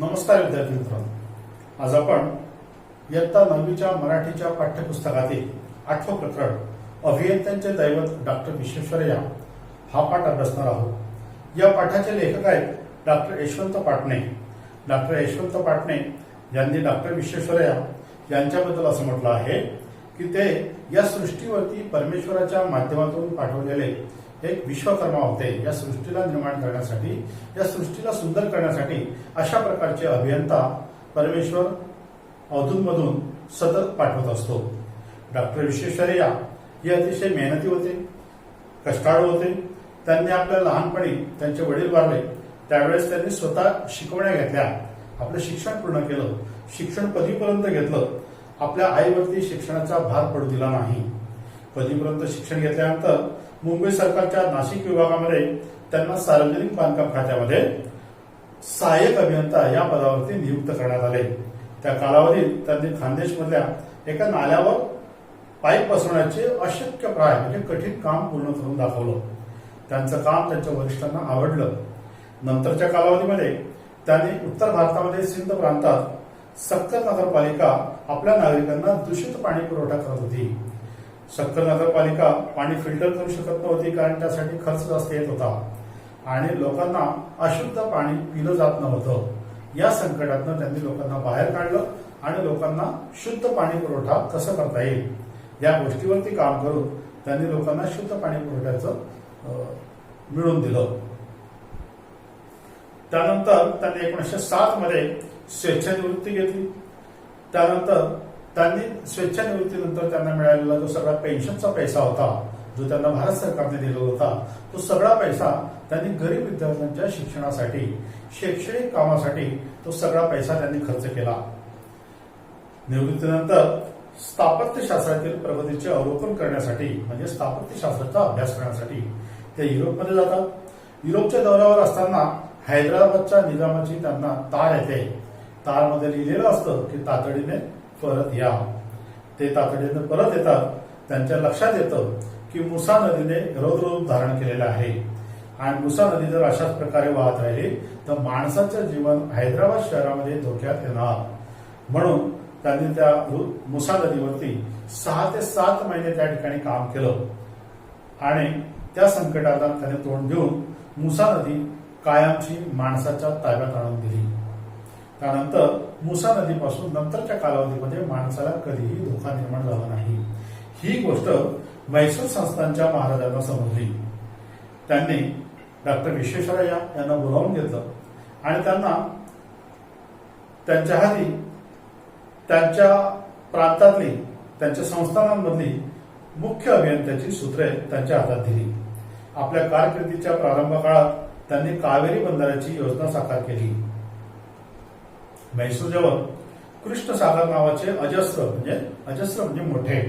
नमस्कार विद्यार्थी मित्रांनो, आज आपण इयत्ता 9वीच्या मराठीच्या पाठ्यपुस्तकातील 8वं प्रकरण अभियंत्यांचे दैवत डॉक्टर विश्वेश्वरय्या हा पाठ अभ्यासणार आहोत। या पाठाचे लेखक आहेत डॉक्टर यशवंत पाटणे। डॉक्टर यशवंत पाटणे यांनी डॉक्टर विश्वेश्वरय्या यांच्याबद्दल असं म्हटलं आहे की ते या सृष्टीवरती परमेश्वराच्या माध्यमातून पाठवलेले एक विश्वकर्मा होते। या सृष्टीला निर्माण करण्यासाठी, या सृष्टीला सुंदर करण्यासाठी अशा प्रकारचे अभियंता परमेश्वर अधूनमधून सतत पाठवत असतो। डॉक्टर विश्वेश्वरय्या हे अतिशय मेहनती होते, कष्टाळू होते। त्यांनी आपल्या लहानपणी त्यांचे वडील वारले त्यावेळेस त्यांनी स्वतः शिकवण्या घेतल्या, आपलं शिक्षण पूर्ण केलं, शिक्षण पदवीपर्यंत घेतलं। आपल्या आईवरती शिक्षणाचा भार पडू दिला नाही। पदवीपर्यंत शिक्षण घेतल्यानंतर मुंबई सरकारच्या नाशिक विभागामध्ये त्यांना सार्वजनिक बांधकाम खात्यामध्ये सहाय्यक अभियंता या पदावरती नियुक्त करण्यात आले। त्या कालावधीत त्यांनी खानदेशमधल्या एका नाल्यावर पाईप बसवण्याचे अशक्यप्राय म्हणजे कठीण काम पूर्ण करून दाखवलं। त्यांचं काम त्यांच्या वरिष्ठांना आवडलं। नंतरच्या कालावधीमध्ये त्यांनी उत्तर भारतामध्ये सिंध प्रांतात सक्कर नगरपालिका आपल्या नागरिकांना दूषित पाणी पुरवठा करत होती। सक्कर नगरपालिका पाणी फिल्टर करू शकत नव्हती, कारण त्यासाठी खर्च जास्त येत होता आणि लोकांना अशुद्ध पाणी पिलं जात नव्हतं। या संकटातून त्यांनी लोकांना बाहेर काढलं आणि लोकांना शुद्ध पाणी पुरवठा कसं करता येईल या गोष्टीवरती काम करून त्यांनी लोकांना शुद्ध पाणी पुरवठ्याचं मिळवून दिलं। त्यानंतर त्यांनी 1907 मध्ये स्वेच्छानिवृत्ती घेतली। त्यानंतर त्यांनी स्वेच्छानिवृत्तीनंतर त्यांना मिळालेला जो सगळा पेन्शनचा पैसा होता, जो त्यांना भारत सरकारने दिलेला होता, तो सगळा पैसा त्यांनी गरीब विद्यार्थ्यांच्या शिक्षणासाठी, शैक्षणिक कामासाठी तो सगळा पैसा त्यांनी खर्च केला। निवृत्तीनंतर स्थापत्यशास्त्रातील प्रगतीचे अवलोकन करण्यासाठी म्हणजे स्थापत्यशास्त्राचा अभ्यास करण्यासाठी ते युरोपमध्ये जातात। युरोपच्या दौऱ्यावर असताना हैदराबादच्या निजामाची त्यांना तार येते। तारमध्ये लिहिलेलं असतं की तातडीने परत या। ते तातडीने परत येतात। त्यांच्या लक्षात येतं की मुसा नदीने रौद्ररूप धारण केलेलं आहे आणि मुसा नदी जर अशाच प्रकारे वाहत राहिली तर माणसाचं जीवन हैदराबाद शहरामध्ये धोक्यात येणार। म्हणून त्यांनी त्या मुसा नदीवरती 6 ते 7 महिने त्या ठिकाणी काम केलं आणि त्या संकटाला त्याने तोंड देऊन मुसा नदी कायमची माणसाच्या ताब्यात आणून दिली। त्यानंतर मुसा नदीपासून नंतरच्या कालावधीमध्ये माणसाला कधीही धोका निर्माण झाला नाही। ही गोष्ट म्हैसूर संस्थानच्या महाराजांना समजली। त्यांनी डॉक्टर विश्वेश्वरय्या यांना बोलावून घेतलं आणि त्यांना त्यांच्या हाती त्यांच्या प्रांतातली, त्यांच्या संस्थानांमधली मुख्य अभियंत्याची सूत्रे त्यांच्या हातात दिली। आपल्या कारकिर्दीच्या प्रारंभ काळात त्यांनी कावेरी बंदराची योजना साकार केली। म्हैसूर जवळ कृष्णसागर नावाचे अजस्र म्हणजे मोठे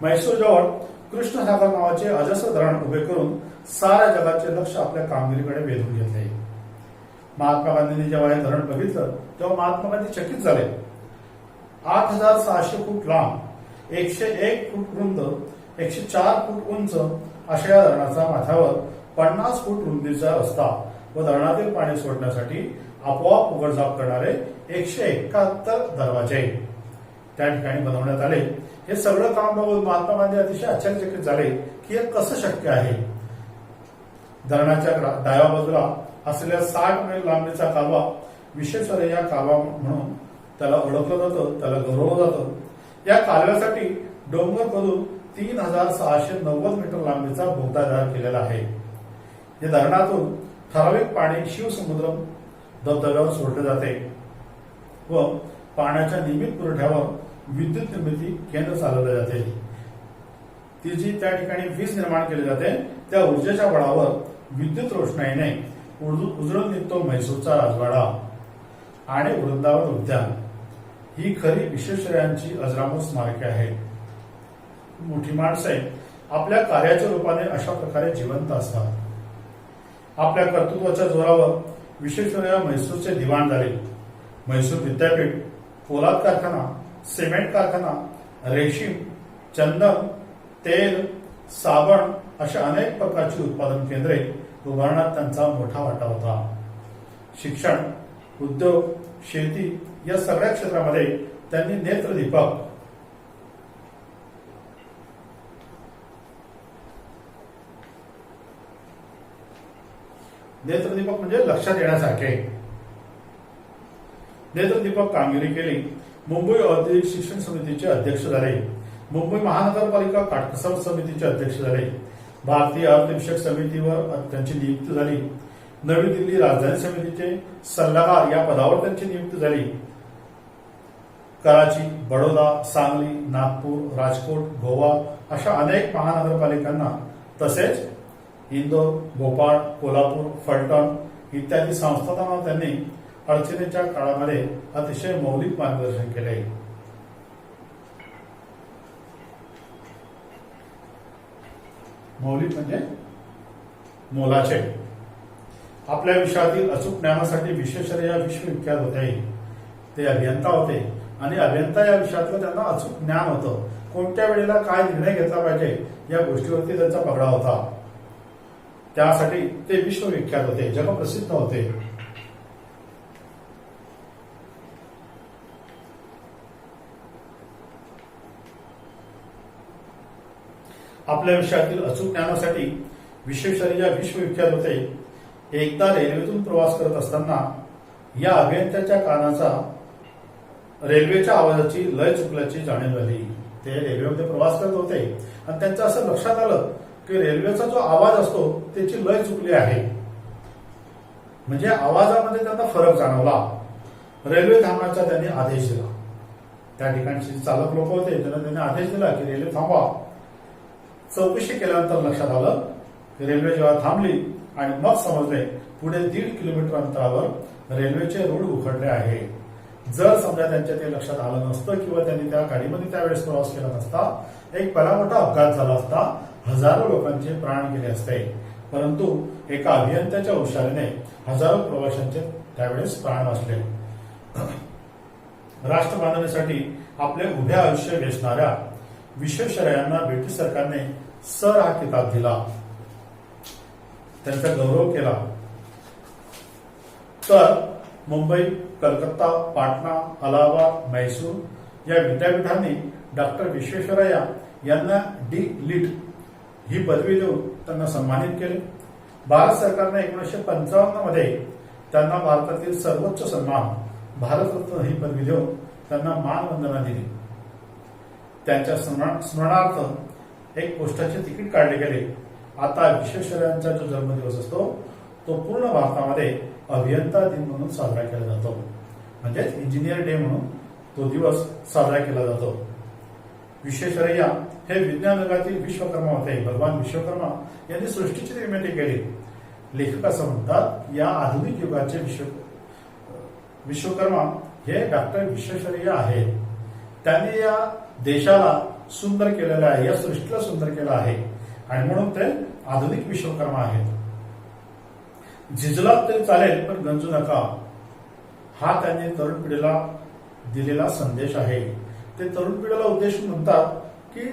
म्हैसूर जवळ कृष्णसागर नावाचे अजस्र धरण उभे करून साऱ्या जगाचे लक्ष आपल्या कामगिरीकडे वेधून घेतले। महात्मा गांधींनी जेव्हा हे धरण बघितलं तेव्हा महात्मा गांधी चकित झाले। 8600 फूट लांब, 101 फूट रुंद, 104 फूट उंच अशा या धरणाचा माथ्यावर 50 फूट रुंदीचा रस्ता व धरणातील पाणी सोडण्यासाठी आपोआप उघडझाप करणारे 171 दरवाजे त्या ठिकाणी बनवण्यात आले। हे सगळं काम बघून महात्मा गांधी अतिशय आश्चर्यचकित झाले की हे कसं शक्य आहे। धरणाच्या डाव्या बाजूला असलेल्या 60 मैल लांबीचा कालवा विश्वेश्वरय्या कालवा म्हणून त्याला ओळखलं जातं, त्याला गौरवलं जातं। या कालव्यासाठी डोंगर खोदून 3690 मीटर लांबीचा बोगदा तयार केलेला आहे। या धरणातून ठराविक पाणी शिवसमुद्र धबधब्यावर सोडले जाते व पाण्याच्या नियमित पुरवठ्यावर विद्युत निर्मिती केंद्र चालवले जाते। ती जी त्या ठिकाणी वीज निर्माण केली जाते त्या ऊर्जेच्या बळावर विद्युत रोषणाईने उजळून निघतो म्हैसूरचा राजवाडा आणि वृंदावन उद्यान। ही खरी विश्वेश्वरय्यांची अजरामर स्मारके आहेत। मोठी माणसे आपल्या कार्याच्या रूपाने अशा प्रकारे जिवंत असतात। आपल्या कर्तृत्वाच्या जोरावर विश्वेश्वरय्या म्हैसूरचे दिवाण झाले। म्हैसूर विद्यापीठ, पोलाद कारखाना, सिमेंट कारखाना, रेशीम, चंदन, तेल, साबण अशा अनेक प्रकारची उत्पादन केंद्रे उभारण्यात त्यांचा मोठा वाटा होता. शिक्षण, उद्योग, शेती या सगळ्या क्षेत्रामध्ये त्यांनी नेत्रदीपक म्हणजे लक्षात येण्यासारखे नेत्रदीपक कामगिरी केली. मुंबई औद्योगिक शिक्षण समितीचे अध्यक्ष झाले. मुंबई महानगरपालिका काटकसर समितीचे अध्यक्ष झाले. भारतीय अर्थविषयक समितीवर त्यांची नियुक्ती झाली. नवी दिल्ली राजधानी समितीचे सल्लागार या पदावर त्यांची नियुक्ती झाली. कराची, बडोदा, सांगली, नागपूर, राजकोट, गोवा अशा अनेक महानगरपालिकांना तसेच इंदोर, भोपाळ, कोल्हापूर, फलटण इत्यादी संस्थांना त्यांनी अडचणीच्या काळामध्ये अतिशय मौलिक मार्गदर्शन केले. मौलिक म्हणजे मोलाचे. आपल्या विषयातील अचूक ज्ञानासाठी विश्वेश्वरय्या विश्वविख्यात होते. ते अभियंता होते आणि अभियंता या विषयातलं त्यांना अचूक ज्ञान होतं. कोणत्या वेळेला काय निर्णय घेतला पाहिजे या गोष्टीवरती त्यांचा पगडा होता. त्यासाठी ते विश्वविख्यात होते, जगप्रसिद्ध होते. आपल्या विषयातील अचूक ज्ञानासाठी विश्वेश्वरय्या विश्वविख्यात होते. एकदा रेल्वेतून प्रवास करत असताना या अभियंत्याच्या कानाचा रेल्वेच्या आवाजाची लय चुकल्याची जाणीव झाली. ते रेल्वेमध्ये प्रवास करत होते आणि त्यांचं असं लक्षात आलं की रेल्वेचा जो आवाज असतो त्याची लय चुकली आहे. म्हणजे आवाजामध्ये त्यांना फरक जाणवला. रेल्वे थांबण्याचा त्यांनी आदेश दिला. त्या ठिकाणचे चालक लोक होते, त्यांनी आदेश दिला की रेल्वे थांबवा. चौकशी केल्यानंतर लक्षात आलं की रेल्वे जेव्हा थांबली आणि मग समजले पुढे 1.5 किलोमीटर अंतरावर रेल्वेचे रूळ उखडले आहे. जर समजा त्यांच्या ते लक्षात आलं नसतं किंवा त्यांनी त्या गाडीमध्ये त्यावेळेस प्रवास केला नसता, एक भला मोठा अपघात झाला असता, हजारो लोकांचे प्राण गेले असते. परंतु एका अभियंत्याच्या हुशारीने हजारो प्रवाशांचे त्यावेळेस प्राण वाचले. राष्ट्रबांधणीसाठी आपले उभे आयुष्य वेचणाऱ्या विश्वेश्वरय्यांना ब्रिटिश सरकारने सर हा किताब दिला, त्यांचा गौरव केला. तर मुंबई, कलकत्ता, पाटणा, अलाहाबाद, मैसूर या विद्यापीठांनी डॉक्टर विश्वेश्वरय्या यांना डी.लिट ही पदवी देऊन त्यांना सन्मानित केले. भारत सरकारने 1955 मध्ये त्यांना भारतातील सर्वोच्च सन्मान भारतरत्न ही पदवी देऊन त्यांना मानवंदना दिली. त्यांच्या स्मरणार्थ एक पोस्टाचे तिकीट काढले गेले. आता विश्वेश्वरय्यांचा जो जन्मदिवस असतो तो पूर्ण भारतामध्ये अभियंता दिन म्हणून साजरा केला जातो. म्हणजेच इंजिनियर डे म्हणून तो दिवस साजरा केला जातो. विश्वेश्वरय्या हे विज्ञान जगातील विश्वकर्मा होते. भगवान विश्वकर्मा यांनी सृष्टीची निर्मिती केली. लेखक असं म्हणतात या आधुनिक युगाचे विश्वकर्मा हे डॉक्टर विश्वेश्वरय्या आहेत. त्यांनी या देशाला सुंदर केलेलं आहे, या सृष्टीला सुंदर केलं आहे आणि म्हणून ते आधुनिक विश्वकर्मा आहेत. झिजलात तरी चालेल पण गंजू नका, हा त्यांनी तरुण पिढीला दिलेला संदेश आहे. ते तरुण पिढीला उद्देशून म्हणतात की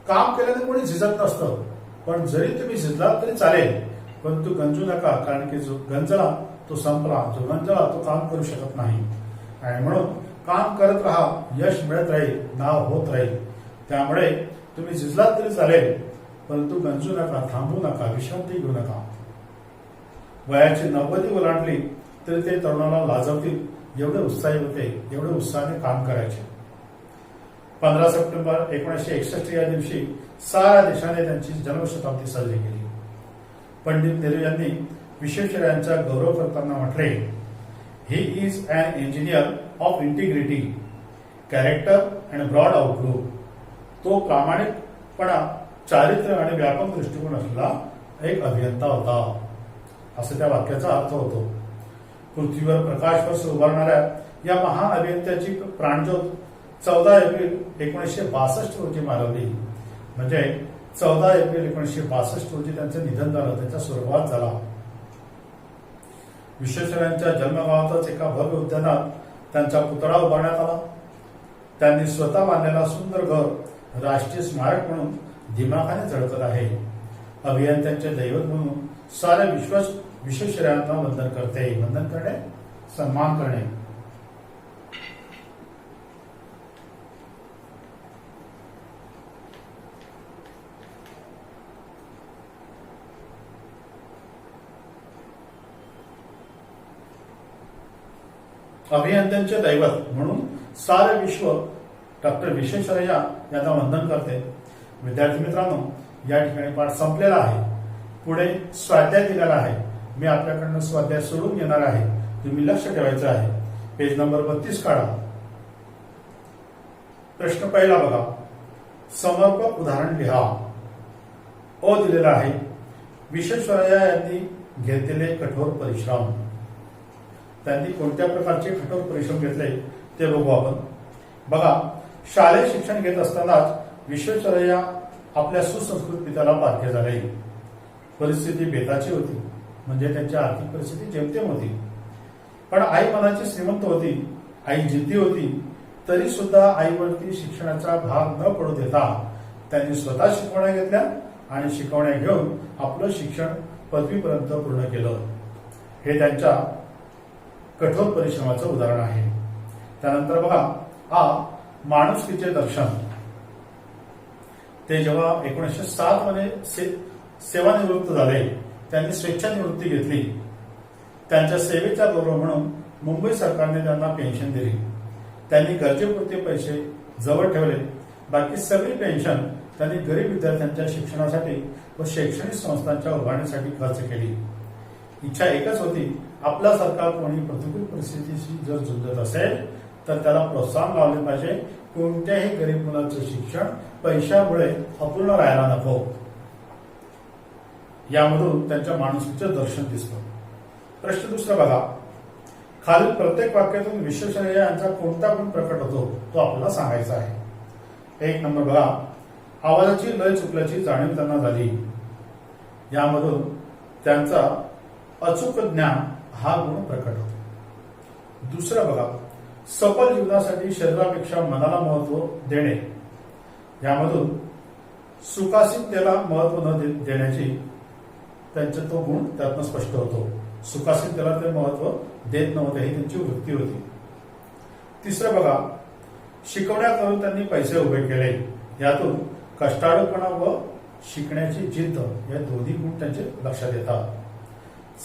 काम केल्याने कोणी झिजत नसतं, पण जरी तुम्ही झिजलात तरी चालेल पण तू गंजू नका, कारण की जो गंजला तो संपला, जो गंजला तो काम करू शकत नाही. आणि म्हणून काम करत राहा, यश मिळत राहील, नाव होत राहील. त्यामुळे तुम्ही झिजलात तरी चालेल परंतु गंजू नका, थांबू नका, विश्रांती घेऊ नका. वयाची 90 ओलांडली तरी ते तरुणाला लाजवतील एवढे उत्साही होते, एवढे उत्साहाने काम करायचे. 15 सप्टेंबर 1961 या दिवशी साऱ्या देशाने त्यांची जन्मशताब्दी साजरी केली. पंडित नेहरू यांनी विश्वेश्वरय्यांचा गौरव करताना म्हटले, he is an engineer of integrity, character and broad outlook. तो प्रामाणिकपणा, चारित्र्य आणि व्यापक दृष्टिकोन असलेला एक अभियंता होता, असं त्या वाक्याचा अर्थ होतो. पृथ्वीवर प्रकाश वर्ष उभारणाऱ्या या महान अभियंत्याची प्राणज्योत 14 एप्रिल 1962 रोजी मालवली. म्हणजे 14 एप्रिल 1962 रोजी त्यांचं निधन झालं, त्यांचा स्वर्गवास झाला. विश्वेश्वरय्यांच्या जन्मगावातच एका भव्य उद्यानात त्यांचा पुतळा उभारण्यात आला. त्यांनी स्वतः बांधलेला सुंदर घर राष्ट्रीय स्मारक म्हणून दिमाखाने झळकत आहे. अभियंत्यांचे दैवत म्हणून सारे विश्वेश्वरायांना वंदन करते. वंदन करणे, सन्मान करणे. अभियंत्यांचे दैवत म्हणून सारे विश्व डॉक्टर विश्वेश्वरय्या यांना वंदन करते. विद्यार्थी मित्रांनो, या ठिकाणी पाठ संपलेला आहे. पुढे स्वाध्याय दिलेला आहे. मी आपल्याकडनं स्वाध्याय सोडून येणार आहे. तुम्ही लक्ष ठेवायचं आहे. पेज नंबर 32 काढा. प्रश्न पहिला बघा. समर्पक उदाहरण लिहा. अ दिलेला आहे. विश्वेश्वरय्या यांनी घेतलेले कठोर परिश्रम. त्यांनी कोणत्या प्रकारचे कठोर परिश्रम घेतले ते बघू आपण. बघा, शालेय शिक्षण घेत असतानाच विश्वेश्वरय्या आपल्या सुसंस्कृत पित्याला पारखे झाले. परिस्थिती बेताची होती, म्हणजे त्यांची आर्थिक परिस्थिती जेमतेम होती. पण आई मनाची श्रीमंत होती, आई जिद्दी होती. तरी सुद्धा आईवरती शिक्षणाचा भार न पडू देता त्यांनी स्वतः शिकवण्या घेतल्या आणि शिकवण्या घेऊन आपलं शिक्षण पदवीपर्यंत पूर्ण केलं. हे त्यांच्या कठोर परिश्रमाचं उदाहरण आहे. त्यानंतर बघा, आ माणुसकीचे दर्शन. ते जेव्हा 1907 मध्ये सेवानिवृत्त झाले, त्यांनी स्वेच्छानिवृत्ती घेतली. त्यांच्या सेवेचा गौरव म्हणून मुंबई सरकारने त्यांना पेन्शन दिली. त्यांनी गरजेपुरते पैसे जवळ ठेवले. बाकी सगळी पेन्शन त्यांनी गरीब विद्यार्थ्यांच्या शिक्षणासाठी व शैक्षणिक संस्थांच्या उभारणीसाठी खर्च केली. इच्छा एकच होती, आपला सरकार कोणी प्रतिकूल परिस्थितीशी जर झुंजत असेल तर त्याला प्रोत्साहन लावले पाहिजे. कोणत्याही गरीब मुलाचं शिक्षण पैशामुळे अपूर्ण राहायला नको. यामधून त्यांच्या माणुसकीचं दर्शन दिसतं. प्रश्न दुसरा बघा. खालील प्रत्येक वाक्यातून विश्वेश्वरय्या यांचा कोणता गुण प्रकट होतो तो आपल्याला सांगायचा आहे. 1 नंबर बघा. आवाजाची लय चुकल्याची जाणीव त्यांना झाली. यामधून त्यांचा अचूक ज्ञान हा गुण प्रकट होतो. दुसरं बघा. सफल जीवनासाठी शरीरापेक्षा मनाला महत्व देणे. यामधून सुखासीनतेला महत्व न देण्याची त्यांचा तो गुण त्यातनं स्पष्ट होतो. सुखासीनतेला ते महत्व देत नव्हते, ही त्यांची वृत्ती होती. तिसरं बघा. शिकवण्या करून त्यांनी पैसे उभे केले. यातून कष्टाळूपणा व शिकण्याची जिद्द या दोन्ही गुण त्यांचे लक्षात येतात.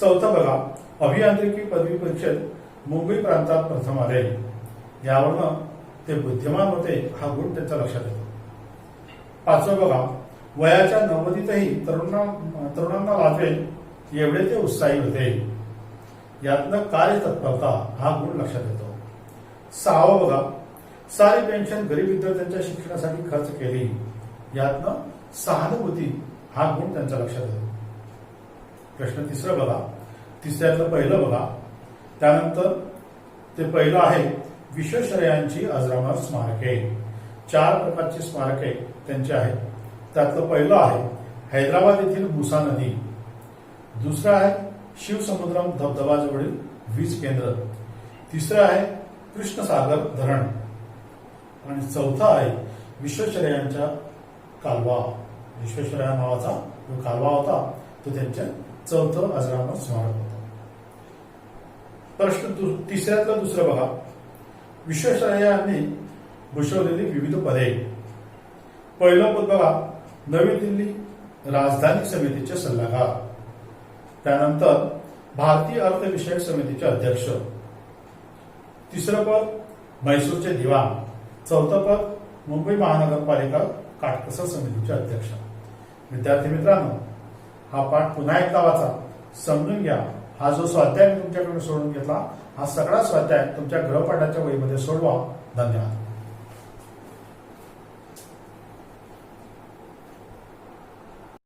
चौथं बघा. अभियांत्रिकी पदवी परीक्षेत मुंबई प्रांतात प्रथम आले. यावरनं ते बुद्धिमान होते, हा गुण त्यांच्या लक्षात येतो. 5वं बघा. वयाच्या 90तही तरुणांना लाभेल एवढे ते उत्साही होते. यातनं कार्यतत्परता हा गुण लक्षात येतो. 6वं बघा. सारी पेन्शन गरीब विद्यार्थ्यांच्या शिक्षणासाठी खर्च केली. यातनं सहानुभूती हा गुण त्यांच्या लक्षात येतो. प्रश्न तिसरं बघा. तिसऱ्यातलं पहिलं बघा. त्यानंतर ते पहिलं आहे विश्वेश्वरय्यांची अजरामर स्मारके. 4 प्रकारची स्मारके त्यांची आहेत. त्यातलं पहिलं आहे हैदराबाद येथील मुसा नदी. दुसरं आहे शिवसमुद्रम धबधबाजवळील वीज केंद्र. तिसरं आहे कृष्णसागर धरण. आणि चौथा आहे विश्वेश्वरय्यांचा कालवा. विश्वेश्वरय्या नावाचा जो कालवा होता तो त्यांच्या चौथं अजरामर स्मारक होतं. प्रश्न तिसऱ्यातलं दुसरं बघा. विश्वेश्वरय्या यांनी भूषवलेली विविध पदे. पहिलं पद बघा. नवी दिल्ली राजधानी समितीचे सल्लागार. त्यानंतर भारतीय अर्थविषयक समितीचे अध्यक्ष. तिसरं पद म्हैसूरचे दिवाण. चौथं पद मुंबई महानगरपालिका काटकसर समितीचे अध्यक्ष. विद्यार्थी मित्रांनो, हा पाठ पुन्हा एकदा वाचा, समजून घ्या. हा जो स्वाध्याय मी तुमच्याकडून सोडून घेतला, हा सगळा स्वाध्याय तुमच्या गृहपाठाच्या वहीमध्ये सोडवा. धन्यवाद.